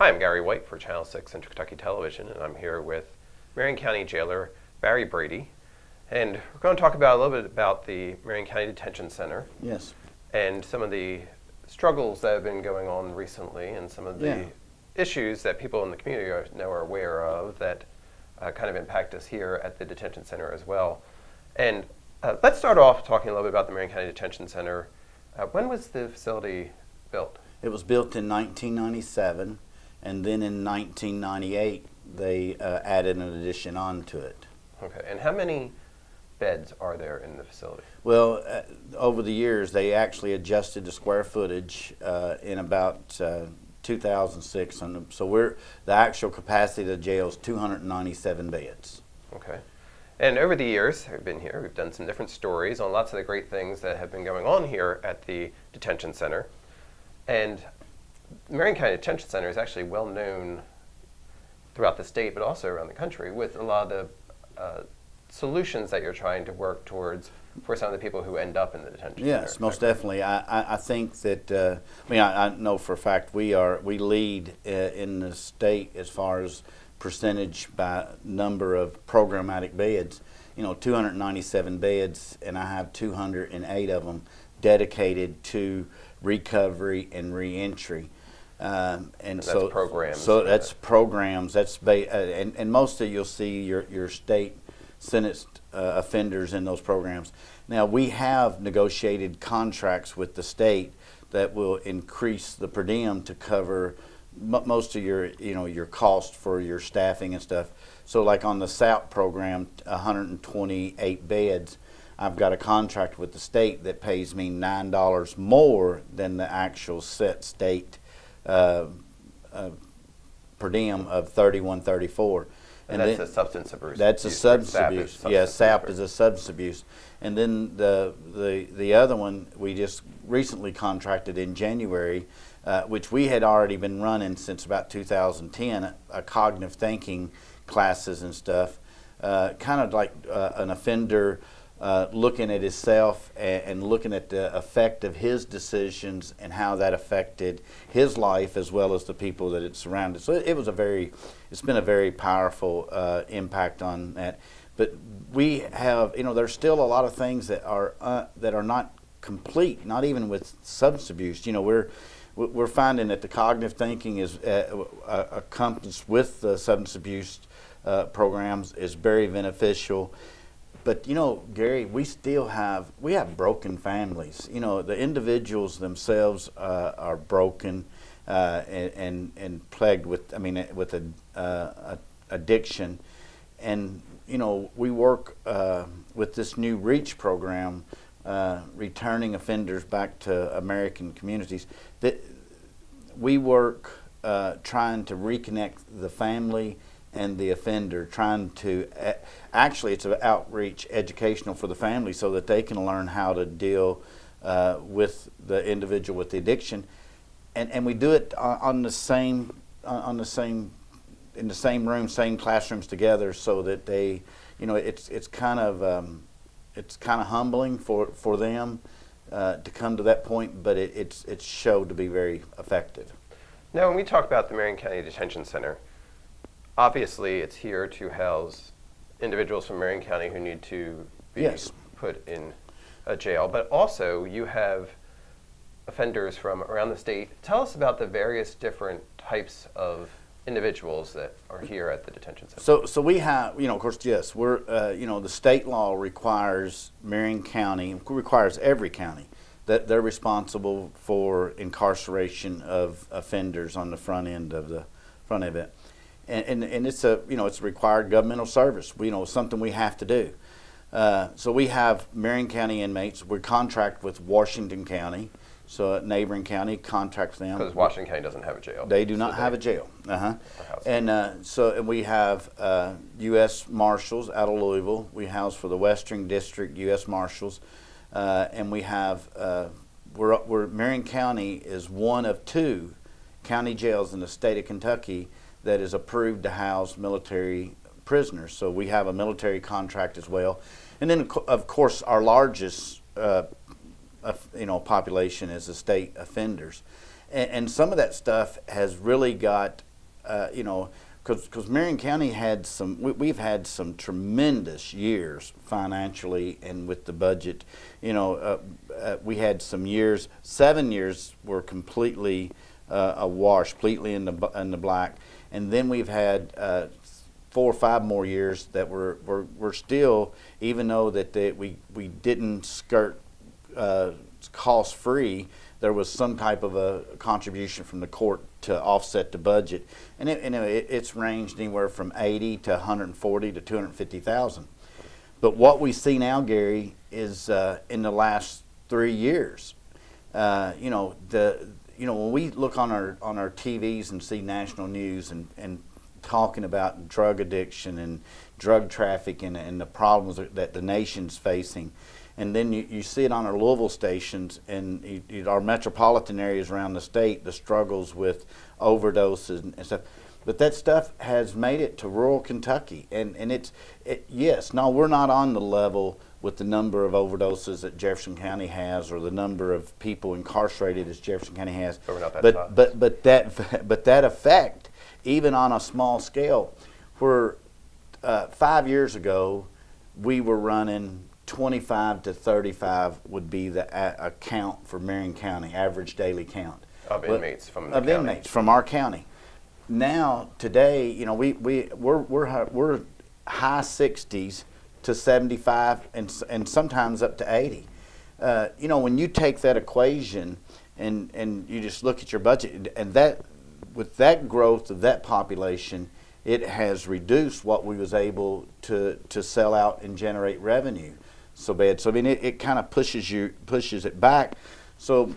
Hi, I'm Gary White for Channel 6 Central Kentucky Television, and I'm here with Marion County Jailer Brady. And we're going to talk about a little bit about the Marion County Detention Center. Yes. And some of the struggles that have been going on recently, and some of the issues that people in the community are aware of that kind of impact us here at the detention center as well. And let's start off talking a little bit about the Marion County Detention Center. When was the facility built? It was built in 1997, and then in 1998 they added an addition onto it. Okay, and how many beds are there in the facility? Well, over the years they actually adjusted the square footage in about 2006, and so the actual capacity of the jail is 297 beds. Okay. And over the years I've been here, we've done some different stories on lots of the great things that have been going on here at the detention center. And Marion County Detention Center is actually well known throughout the state, but also around the country, with a lot of the solutions that you're trying to work towards for some of the people who end up in the detention center. Yes, most definitely. I think that, I know for a fact we lead in the state as far as percentage by number of programmatic beds. 297 beds, and I have 208 of them dedicated to recovery and reentry. And that's so programs. So that's programs. That's and mostly you'll see your state sentenced offenders in those programs. Now we have negotiated contracts with the state that will increase the per diem to cover most of your cost for your staffing and stuff. So like on the SAP program, 128 beds, I've got a contract with the state that pays me $9 more than the actual set state per diem of $31.34. And that's a substance abuse. That's a substance abuse. Yes, SAP is a substance abuse. And then the other one we just recently contracted in January, which we had already been running since about 2010, cognitive thinking classes and stuff, kind of like an offender looking at himself and looking at the effect of his decisions and how that affected his life as well as the people that it surrounded. So it's been a very powerful impact on that. But we have, there's still a lot of things that are not complete, not even with substance abuse. We're finding that the cognitive thinking is accompanied with the substance abuse programs is very beneficial. But Gary, we have broken families. The individuals themselves are broken and plagued with addiction, and we work with this new REACH program, returning offenders back to American communities. That we work trying to reconnect the family and the offender, trying to actually it's an outreach educational for the family so that they can learn how to deal with the individual with the addiction, and we do it in the same room, same classrooms together, so that they, it's kind of humbling for them to come to that point, but it's showed to be very effective. Now, when we talk about the Marion County Detention Center, obviously it's here to house individuals from Marion County who need to be put in a jail, but also you have offenders from around the state. Tell us about the various different types of individuals that are here at the detention center. So we have, of course, yes, we're, the state law requires Marion County, requires every county, that they're responsible for incarceration of offenders on the front end of it. And it's it's a required governmental service. Something we have to do. So we have Marion County inmates. We contract with Washington County, so a neighboring county contracts them. Because Washington County doesn't have a jail. They do not have a jail. And we have U.S. Marshals out of Louisville. We house for the Western District U.S. Marshals, and we have Marion County is one of 2 county jails in the state of Kentucky that is approved to house military prisoners. So we have a military contract as well. And then, of course, our largest population is the state offenders. And some of that stuff has really got because Marion County had we've had some tremendous years financially and with the budget. We had some years, 7 years were completely a wash, completely in the black, and then we've had 4 or 5 more years that we're still, even though that we didn't skirt cost free. There was some type of a contribution from the court to offset the budget, and it's ranged anywhere from 80 to 140 to 250,000. But what we see now, Gary, is in the last 3 years, when we look on our TVs and see national news and talking about drug addiction and drug trafficking and the problems that the nation's facing. And then you see it on our Louisville stations and our metropolitan areas around the state, the struggles with overdoses and stuff. But that stuff has made it to rural Kentucky. And we're not on the level with the number of overdoses that Jefferson County has or the number of people incarcerated as Jefferson County has. But we're not that but that effect, even on a small scale, where 5 years ago we were running 25 to 35 would be the count for Marion County, average daily count of inmates from the county. Inmates from our county. Now today, we're high 60s to 75 and sometimes up to 80. When you take that equation and you just look at your budget, and that with that growth of that population, it has reduced what we was able to sell out and generate revenue so bad. So I mean, it kind of pushes it back. So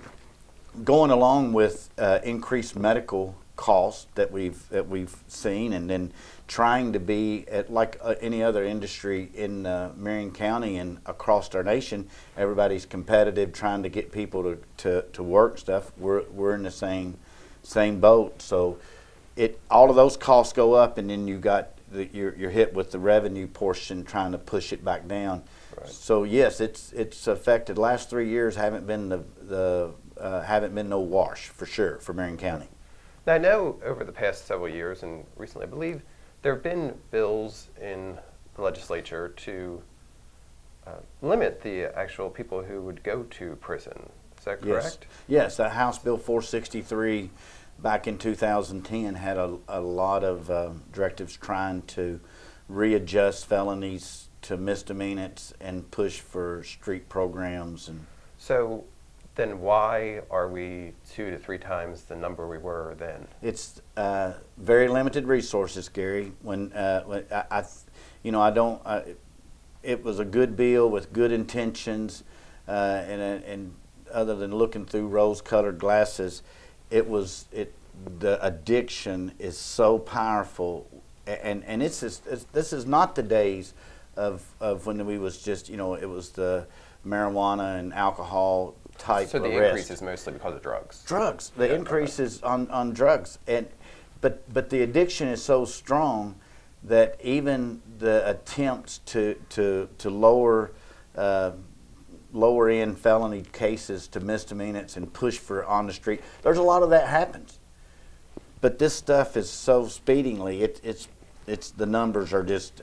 going along with increased medical costs that we've seen, and then trying to be at like any other industry in Marion County and across our nation, everybody's competitive, trying to get people to work stuff. We're in the same boat. So all of those costs go up, and then you got you're hit with the revenue portion trying to push it back down. Right. So yes, it's affected. Last 3 years haven't been no wash for sure for Marion County. Now I know over the past several years and recently, I believe there have been bills in the legislature to limit the actual people who would go to prison. Is that correct? Yes. House Bill 463 back in 2010 had a lot of directives trying to readjust felonies to misdemeanors and push for street programs. And so then why are we 2 to 3 times the number we were then? It's very limited resources, Gary. It was a good bill with good intentions, and other than looking through rose-colored glasses, the addiction is so powerful, and this is not the days of when we was just it was the marijuana and alcohol type. So the increase is mostly because of drugs. The increase is on drugs, but the addiction is so strong that even the attempts to lower end felony cases to misdemeanors and push for on the street, there's a lot of that happens. But this stuff is so speedingly, it's the numbers are just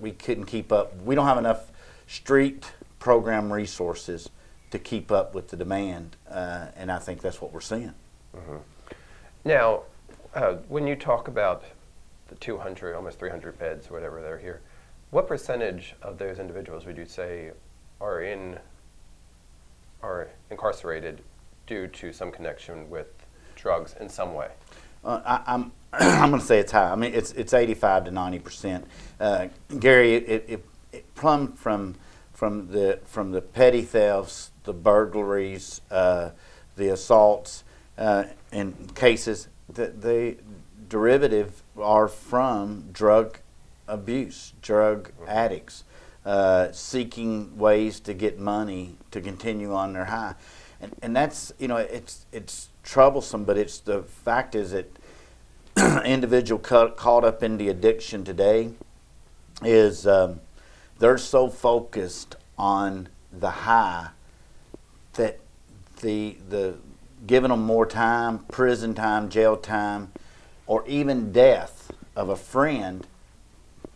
we couldn't keep up. We don't have enough street program resources to keep up with the demand, and I think that's what we're seeing. Mm-hmm. Now, when you talk about the 200, almost 300 beds, whatever they're here, what percentage of those individuals would you say are incarcerated due to some connection with drugs in some way? I'm going to say it's high. I mean, it's 85 to 90%. Gary, it plumb from the petty thefts, the burglaries, the assaults, and cases. The derivative are from drug abuse, drug addicts, seeking ways to get money to continue on their high, and that's it's troublesome. But it's the fact is that individual caught up in the addiction today is they're so focused on the high that the giving them more time, prison time, jail time, or even death of a friend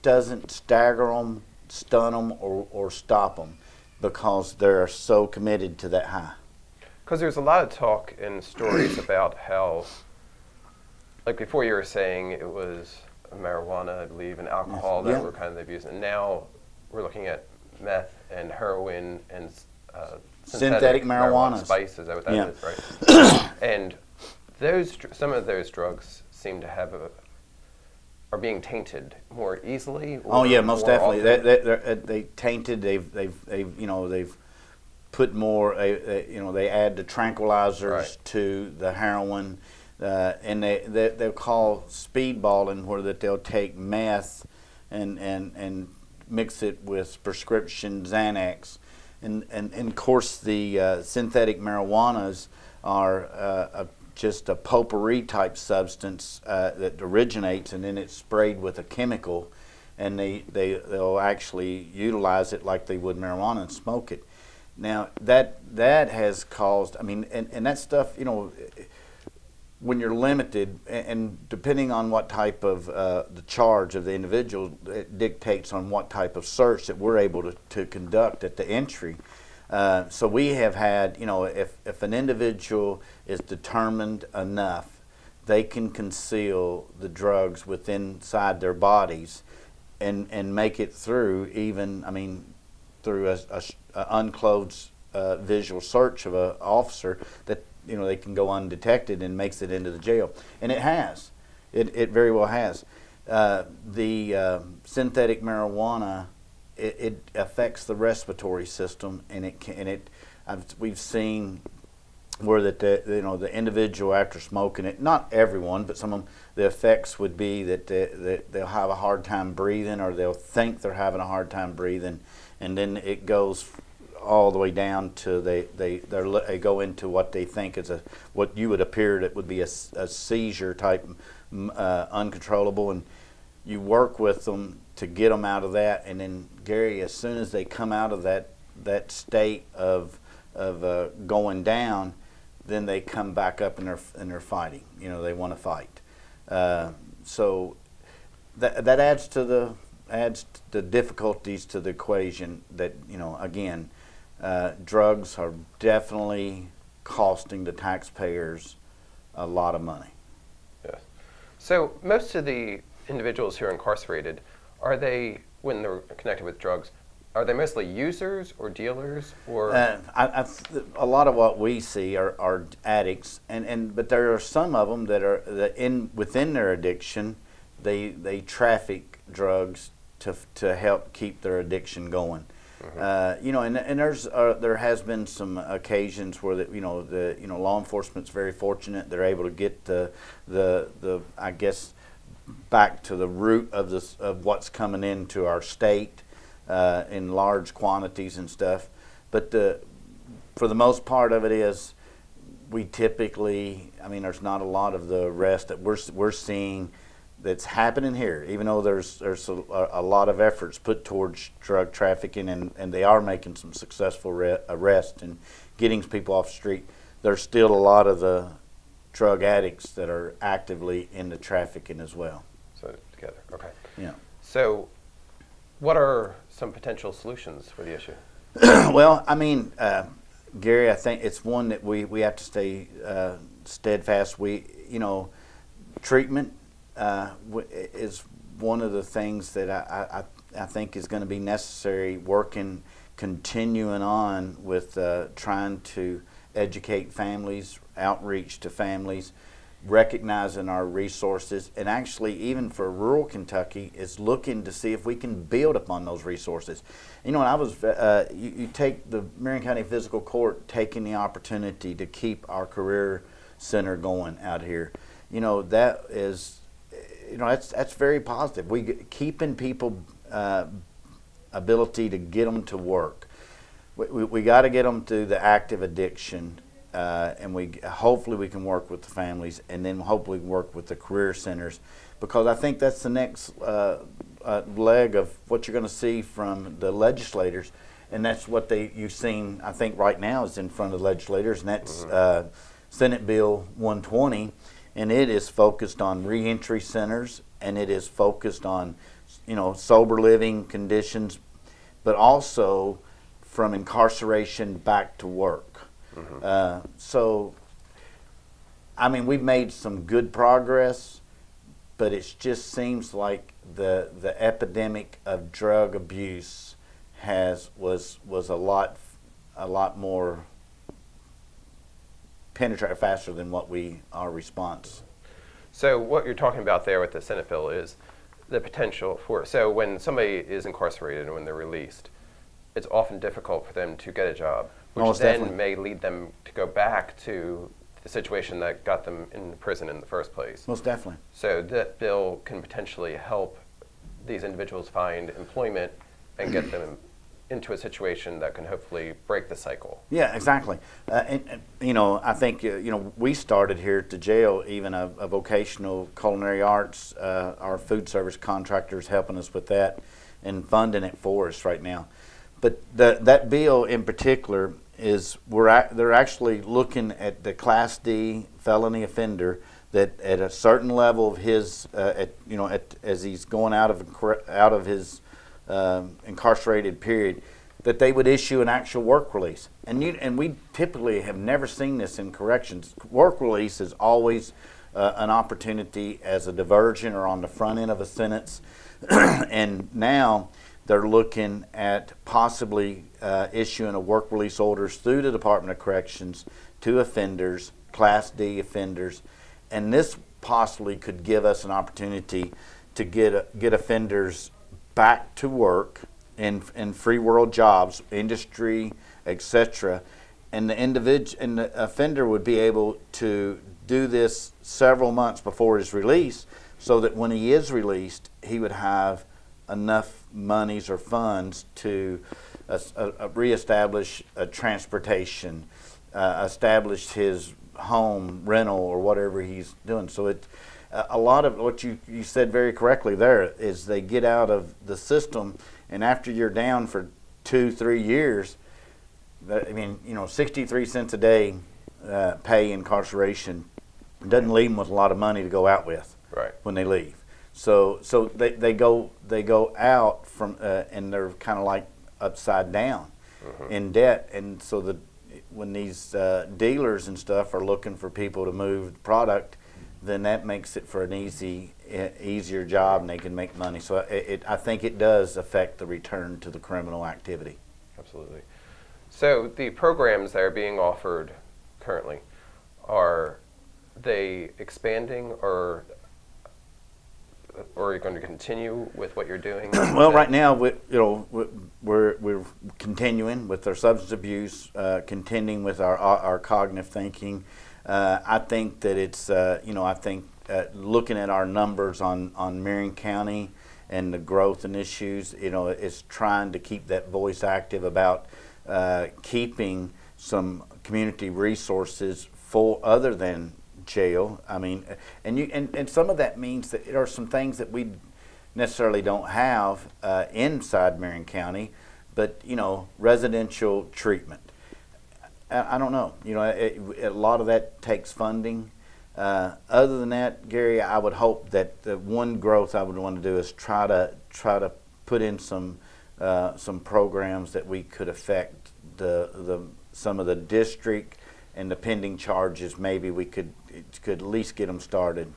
doesn't stagger them, stun them, or stop them, because they're so committed to that high. Because there's a lot of talk in stories about how, like before you were saying it was marijuana, I believe, and alcohol that were kind of abused, and now we're looking at meth and heroin and synthetic marijuana spice. Is that what that is, right? And some of those drugs seem to have are being tainted more easily. Oh yeah, most definitely. They tainted. They've put more. They add the tranquilizers to the heroin, and they'll call speedballing, where that they'll take meth and mix it with prescription Xanax, and of course the synthetic marijuanas are just a potpourri type substance that originates, and then it's sprayed with a chemical, and they'll actually utilize it like they would marijuana and smoke it. Now that has caused, and that stuff, when you're limited, and depending on what type of the charge of the individual, it dictates on what type of search that we're able to conduct at the entry. So we have had, if an individual is determined enough, they can conceal the drugs inside their bodies and make it through through a unclothed visual search of an officer, that they can go undetected, and makes it into the jail. And it has. It very well has. The synthetic marijuana, it affects the respiratory system, and we've seen where that the individual, after smoking it, not everyone, but some of them, the effects would be that they'll have a hard time breathing, or they'll think they're having a hard time breathing, and then it goes all the way down to they go into what they think is what you would appear that would be a seizure type, uncontrollable, and you work with them to get them out of that. And then, Gary, as soon as they come out of that state of going down, then they come back up and they're fighting. They want to fight. So that adds the difficulties to the equation. That again, drugs are definitely costing the taxpayers a lot of money. Yes. So most of the individuals who are incarcerated, are they, when they're connected with drugs, are they mostly users or dealers, or? A lot of what we see are addicts, but there are some of them that within their addiction, they traffic drugs to help keep their addiction going. Mm-hmm. And there has been some occasions where law enforcement's very fortunate. They're able to get the I guess back to the root of what's coming into our state in large quantities and stuff. But for the most part of it is, we typically, there's not a lot of the arrest that we're seeing that's happening here, even though there's a lot of efforts put towards drug trafficking, and they are making some successful arrests and getting people off the street. There's still a lot of the drug addicts that are actively in the trafficking as well. So together, okay. Yeah. So what are some potential solutions for the issue? Well, Gary, I think it's one that we have to stay steadfast. Treatment is one of the things that I think is going to be necessary, continuing on with trying to educate families, outreach to families, recognizing our resources, and actually even for rural Kentucky is looking to see if we can build upon those resources. You take the Marion County Physical Court taking the opportunity to keep our career center going out here. That is, that's very positive. Keeping people ability to get them to work. We got to get them through the active addiction, and hopefully we can work with the families, and then hopefully work with the career centers, because I think that's the next leg of what you're going to see from the legislators, and that's what you've seen. I think right now is in front of the legislators, and that's Senate Bill 120, and it is focused on reentry centers, and it is focused on, sober living conditions, but also from incarceration back to work. So, I mean, we've made some good progress, but it just seems like the epidemic of drug abuse was a lot more penetrate faster than what our response. So what you're talking about there with the Senate bill is the potential for, so when somebody is incarcerated and when they're released, it's often difficult for them to get a job, which Most then definitely. may lead them to go back to the situation that got them in prison in the first place. Most definitely. So that bill can potentially help these individuals find employment and get them into a situation that can hopefully break the cycle. Yeah, exactly. I think, we started here at the jail, even a vocational culinary arts, our food service contractors helping us with that and funding it for us right now. But that bill in particular is, they're actually looking at the Class D felony offender that at a certain level of his, as he's going out of his incarcerated period, that they would issue an actual work release. And we typically have never seen this in corrections. Work release is always an opportunity as a diversion or on the front end of a sentence. And now they're looking at possibly issuing a work release orders through the Department of Corrections to offenders, Class D offenders. And this possibly could give us an opportunity to get offenders back to work in free world jobs, industry, etc. And the offender would be able to do this several months before his release, so that when he is released, he would have enough monies or funds to reestablish transportation, establish his home rental or whatever he's doing. So a lot of what you said very correctly there is they get out of the system, and after you're down for 2-3 years, 63 cents a day pay incarceration doesn't leave them with a lot of money to go out with when they leave. So they go out from and they're kind of like upside down in debt, and so when these dealers and stuff are looking for people to move product, then that makes it for an easier job, and they can make money. So I think it does affect the return to the criminal activity. Absolutely. So the programs that are being offered currently, are they expanding, or are you going to continue with what you're doing? Well, right now we're continuing with our substance abuse, contending with our cognitive thinking. I think that it's looking at our numbers on Marion County and the growth and issues, is trying to keep that voice active about keeping some community resources for other than jail. I mean, and some of that means that there are some things that we necessarily don't have inside Marion County, but residential treatment. I don't know. A lot of that takes funding. Other than that, Gary, I would hope that the one growth I would want to do is try to put in some programs that we could affect some of the district and the pending charges. Maybe we could at least get them started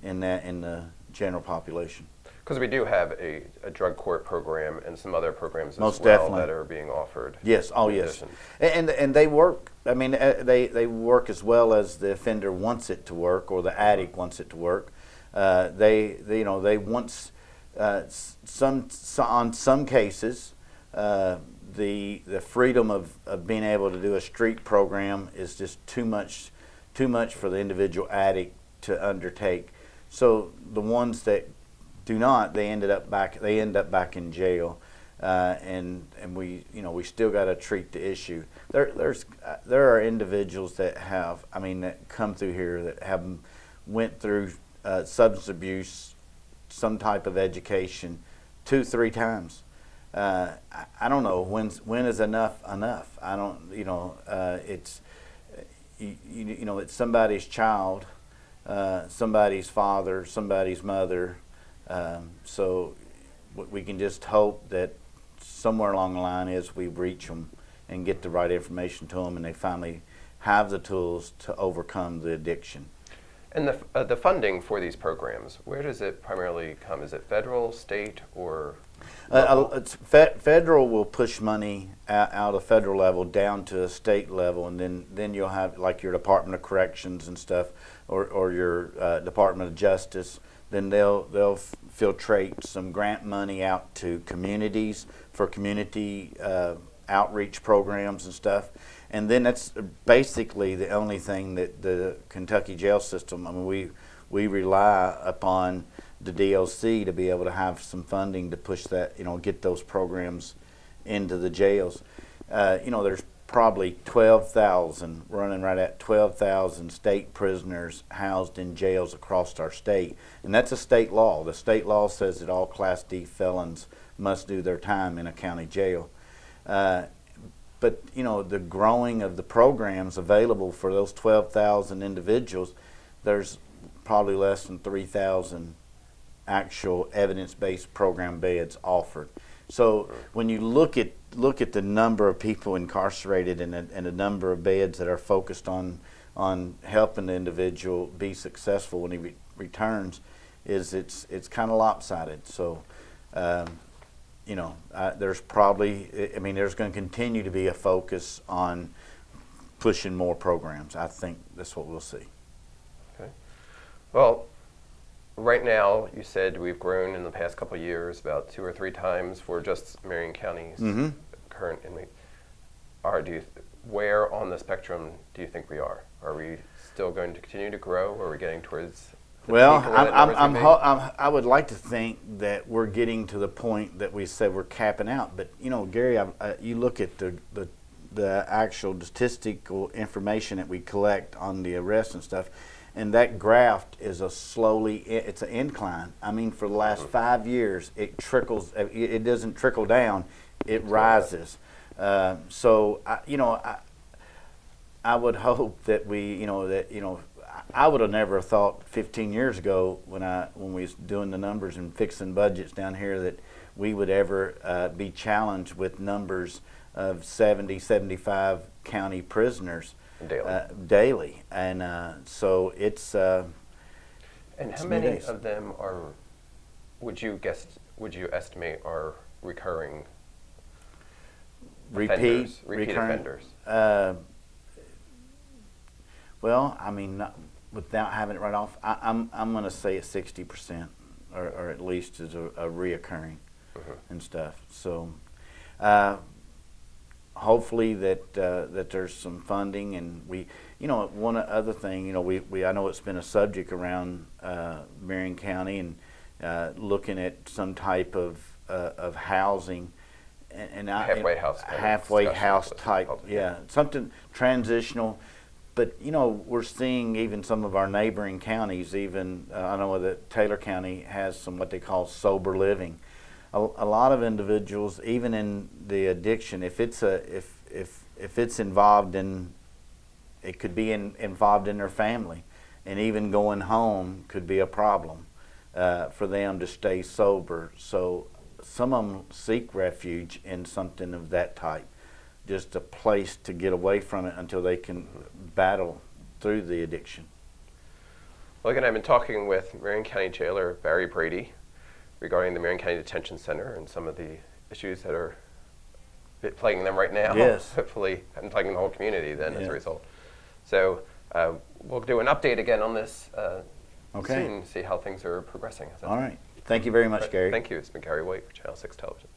in the general population. Because we do have a drug court program and some other programs Most as well definitely. that are being offered. Yes, yes. And they work. I mean, they work as well as the offender wants it to work, or the addict wants it to work. They want on some cases the freedom of being able to do a street program is just too much for the individual addict to undertake. So the ones that do not, they end up back in jail, and we still got to treat the issue. There are individuals that that come through here that went through substance abuse, some type of education, 2-3 times. I don't know when is enough. I don't. It's it's somebody's child, somebody's father, somebody's mother. So we can just hope that somewhere along the line is we reach them and get the right information to them, and they finally have the tools to overcome the addiction. And the funding for these programs, where does it primarily come? Is it federal, state, or it's federal will push money out of federal level down to a state level, and then you'll have like your Department of Corrections and stuff, or your Department of Justice. Then they'll filtrate some grant money out to communities for community outreach programs and stuff. And then that's basically the only thing that the Kentucky jail system, I mean, we rely upon the DLC to be able to have some funding to push that, get those programs into the jails. There's probably 12,000, running right at 12,000 state prisoners housed in jails across our state. And that's a state law. The state law says that all Class D felons must do their time in a county jail. But the growing of the programs available for those 12,000 individuals, there's probably less than 3,000 actual evidence-based program beds offered. So when you look at the number of people incarcerated and the number of beds that are focused on helping the individual be successful when he returns, it's kind of lopsided. So. There's probably, there's going to continue to be a focus on pushing more programs. I think that's what we'll see. Okay. Well, right now, you said we've grown in the past couple of years about 2 or 3 times for just Marion County's current inmate. Where on the spectrum do you think we are? Are we still going to continue to grow, or are we getting towards Well, I would like to think that we're getting to the point that we said we're capping out. But Gary, you look at the actual statistical information that we collect on the arrests and stuff, and that graph is it's an incline. I mean, for the last 5 years, it trickles. It doesn't trickle down; it rises. So I would hope that I would have never thought 15 years ago when we was doing the numbers and fixing budgets down here that we would ever be challenged with numbers of 70, 75 county prisoners daily. And so it's and how many of them would you estimate are recurring repeat offenders? Well, without having it right off, I'm going to say it's 60%, or at least is a reoccurring and stuff. So hopefully that there's some funding, and one other thing, I know it's been a subject around Marion County, and looking at some type of housing. And halfway house type, something transitional. But we're seeing even some of our neighboring counties. Even I know that Taylor County has some what they call sober living. A lot of individuals, even in the addiction, if it's involved in, it could be involved in their family, and even going home could be a problem for them to stay sober. So some of them seek refuge in something of that type. Just a place to get away from it until they can battle through the addiction. Well, again, I've been talking with Marion County Jailer Barry Brady regarding the Marion County Detention Center and some of the issues that are plaguing them right now. Yes. Hopefully, and plaguing the whole community then as a result. So we'll do an update again on this soon, see how things are progressing. All right. Thank you very much, Gary. Thank you. It's been Gary White for Channel 6 Television.